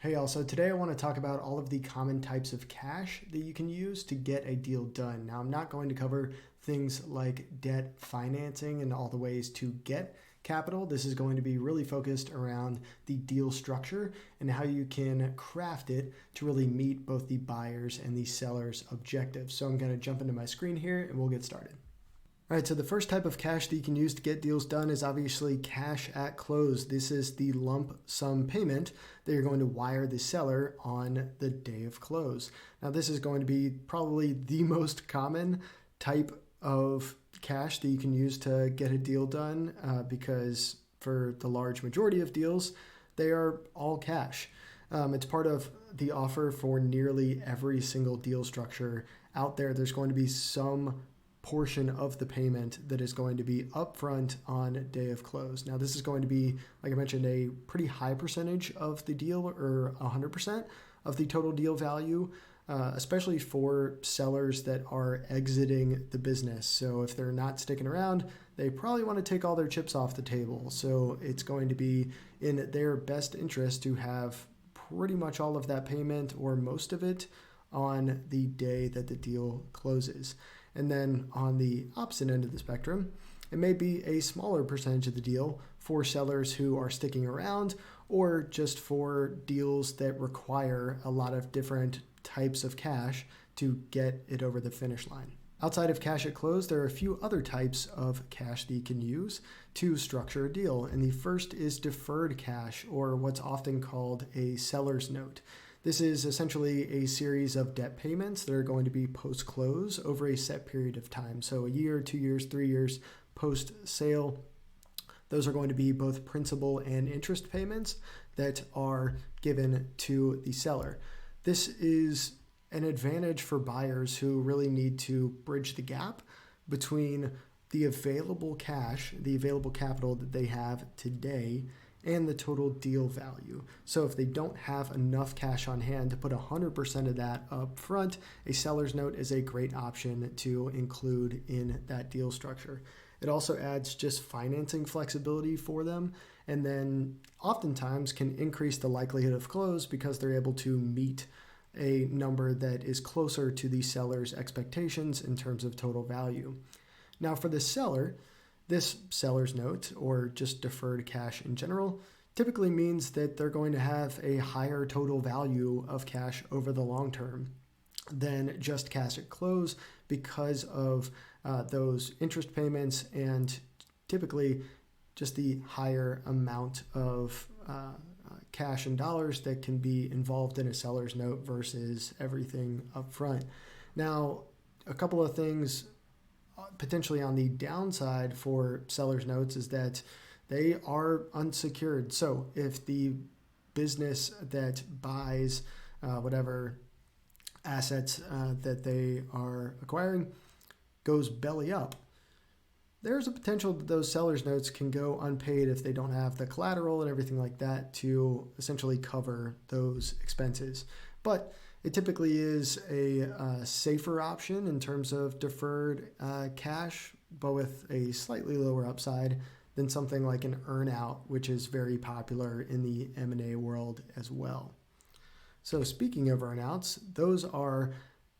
Hey, also today I want to talk about all of the common types of cash that you can use to get a deal done. Now, I'm not going to cover things like debt financing and all the ways to get capital. This is going to be really focused around the deal structure and how you can craft it to really meet both the buyers and the sellers' objectives. So I'm going to jump into my screen here and we'll get started. All right, so the first type of cash that you can use to get deals done is obviously cash at close. This is the lump sum payment that you're going to wire the seller on the day of close. Now, this is going to be probably the most common type of cash that you can use to get a deal done because for the large majority of deals, they are all cash. It's part of the offer for nearly every single deal structure out there. There's going to be some portion of the payment that is going to be upfront on day of close. Now, this is going to be, like I mentioned, a pretty high percentage of the deal, or 100% of the total deal value, especially for sellers that are exiting the business. So if they're not sticking around, they probably want to take all their chips off the table. So it's going to be in their best interest to have pretty much all of that payment or most of it on the day that the deal closes. And then on the opposite end of the spectrum, it may be a smaller percentage of the deal for sellers who are sticking around, or just for deals that require a lot of different types of cash to get it over the finish line. Outside of cash at close, there are a few other types of cash that you can use to structure a deal. And the first is deferred cash, or what's often called a seller's note. This is essentially a series of debt payments that are going to be post-close over a set period of time. So a year, 2 years, 3 years post-sale. Those are going to be both principal and interest payments that are given to the seller. This is an advantage for buyers who really need to bridge the gap between the available cash, the available capital that they have today, and the total deal value. So if they don't have enough cash on hand to put 100% of that up front, a seller's note is a great option to include in that deal structure. It also adds just financing flexibility for them, and then oftentimes can increase the likelihood of close because they're able to meet a number that is closer to the seller's expectations in terms of total value. Now, for the seller, this seller's note, or just deferred cash in general, typically means that they're going to have a higher total value of cash over the long term than just cash at close because of those interest payments and typically just the higher amount of cash and dollars that can be involved in a seller's note versus everything up front. Now, a couple of things potentially on the downside for seller's notes is that they are unsecured. So if the business that buys whatever assets that they are acquiring goes belly up, there's a potential that those seller's notes can go unpaid if they don't have the collateral and everything like that to essentially cover those expenses. But it typically is a safer option in terms of deferred cash, but with a slightly lower upside than something like an earnout, which is very popular in the M&A world as well. So speaking of earnouts, those are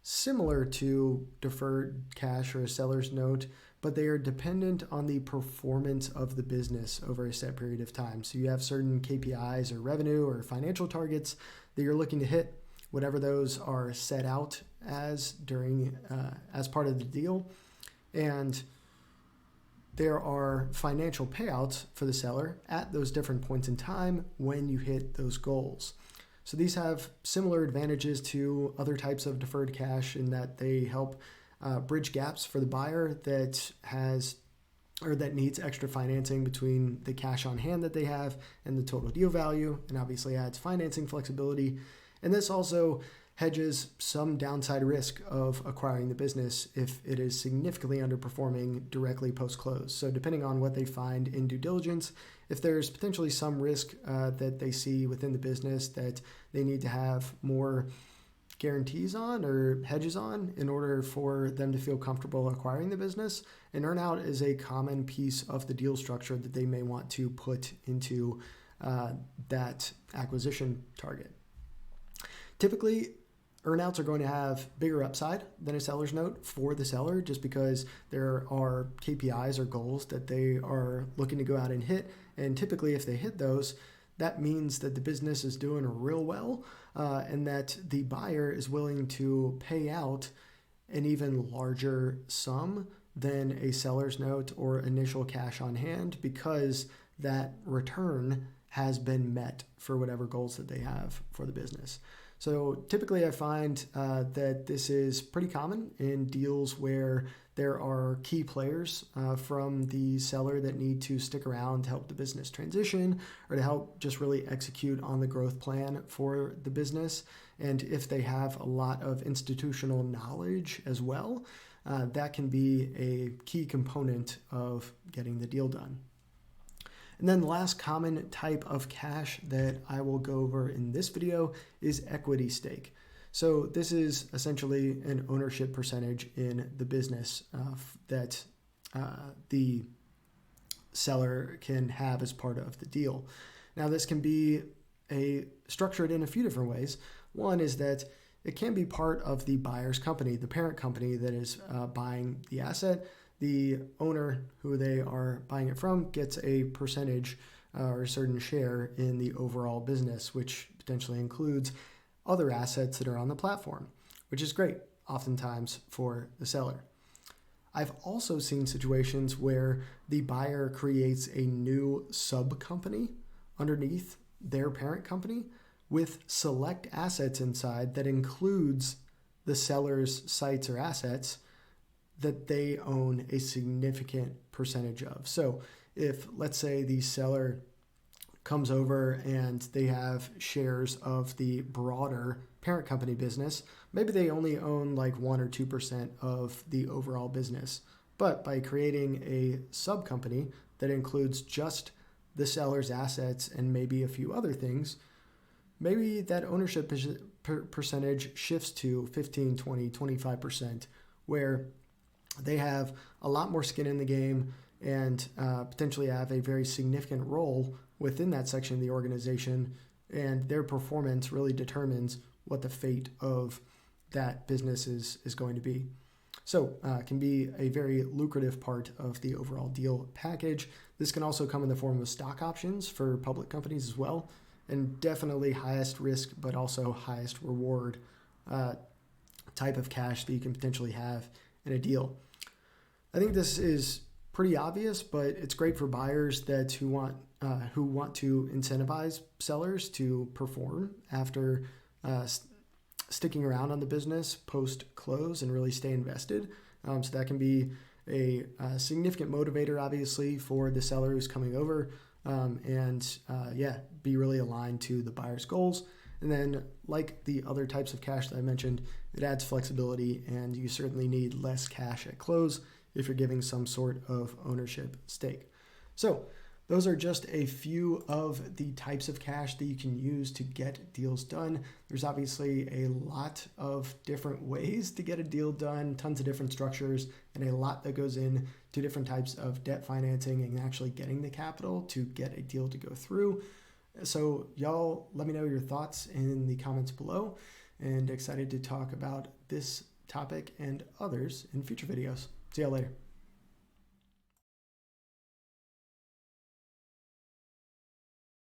similar to deferred cash or a seller's note, but they are dependent on the performance of the business over a set period of time. So you have certain KPIs or revenue or financial targets that you're looking to hit. Whatever those are set out as during as part of the deal, and there are financial payouts for the seller at those different points in time when you hit those goals. So these have similar advantages to other types of deferred cash in that they help bridge gaps for the buyer that has or that needs extra financing between the cash on hand that they have and the total deal value, and obviously adds financing flexibility. And this also hedges some downside risk of acquiring the business if it is significantly underperforming directly post-close. So depending on what they find in due diligence, if there's potentially some risk that they see within the business that they need to have more guarantees on or hedges on in order for them to feel comfortable acquiring the business, an earnout is a common piece of the deal structure that they may want to put into that acquisition target. Typically, earnouts are going to have bigger upside than a seller's note for the seller, just because there are KPIs or goals that they are looking to go out and hit. And typically, if they hit those, that means that the business is doing real well, and that the buyer is willing to pay out an even larger sum than a seller's note or initial cash on hand, because that return has been met for whatever goals that they have for the business. So typically I find that this is pretty common in deals where there are key players from the seller that need to stick around to help the business transition or to help just really execute on the growth plan for the business. And if they have a lot of institutional knowledge as well, that can be a key component of getting the deal done. And then the last common type of cash that I will go over in this video is equity stake. So this is essentially an ownership percentage in the business that the seller can have as part of the deal. Now this can be structured in a few different ways. One is that it can be part of the buyer's company, the parent company that is buying the asset. The owner who they are buying it from gets a percentage or a certain share in the overall business, which potentially includes other assets that are on the platform, which is great oftentimes for the seller. I've also seen situations where the buyer creates a new sub-company underneath their parent company with select assets inside that includes the seller's sites or assets that they own a significant percentage of. So if, let's say, the seller comes over and they have shares of the broader parent company business, maybe they only own like 1 or 2% of the overall business. But by creating a sub company that includes just the seller's assets and maybe a few other things, maybe that ownership percentage shifts to 15, 20, 25%, where they have a lot more skin in the game and potentially have a very significant role within that section of the organization, and their performance really determines what the fate of that business is going to be. So it can be a very lucrative part of the overall deal package. This can also come in the form of stock options for public companies as well, and definitely highest risk but also highest reward type of cash that you can potentially have in a deal. I think this is pretty obvious, but it's great for buyers who want to incentivize sellers to perform after sticking around on the business post-close and really stay invested. So that can be a significant motivator, obviously, for the seller who's coming over, and be really aligned to the buyer's goals. And then, like the other types of cash that I mentioned, it adds flexibility, and you certainly need less cash at close if you're giving some sort of ownership stake. So those are just a few of the types of cash that you can use to get deals done. There's obviously a lot of different ways to get a deal done, tons of different structures, and a lot that goes in to different types of debt financing and actually getting the capital to get a deal to go through. So y'all let me know your thoughts in the comments below, and excited to talk about this topic and others in future videos. See y'all later.